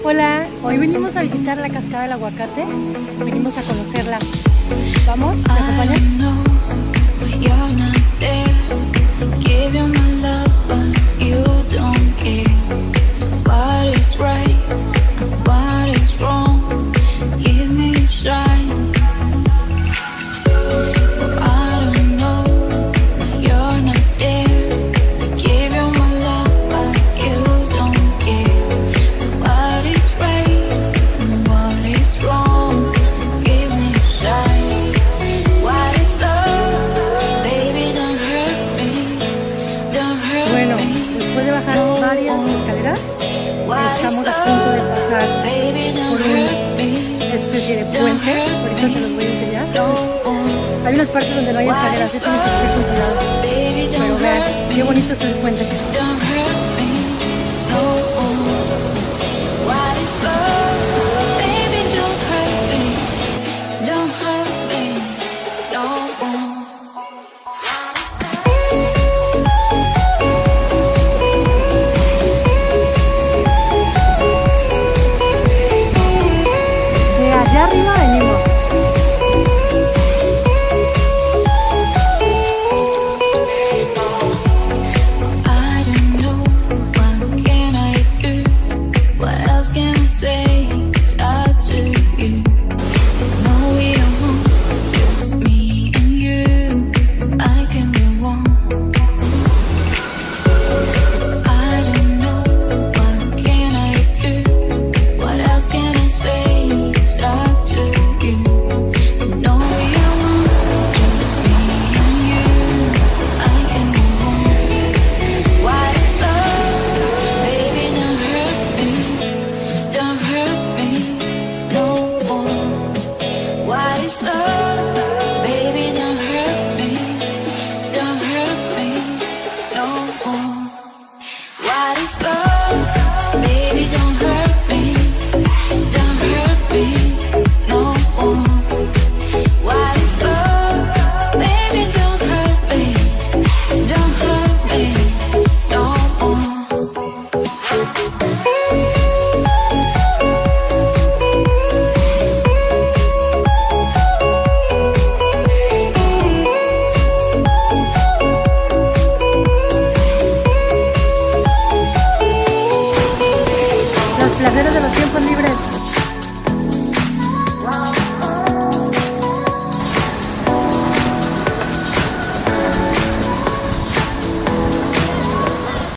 Hola, hoy venimos a visitar la Cascada del Aguacate. Venimos a conocerla. ¿Vamos? ¿Me acompañan? Bueno, después de bajar varias escaleras, estamos a punto de pasar por una especie de puente. Ahorita te los voy a enseñar. Hay unas partes donde no hay escaleras, tienes que ir con cuidado. Pero vean, qué bonito está el puente.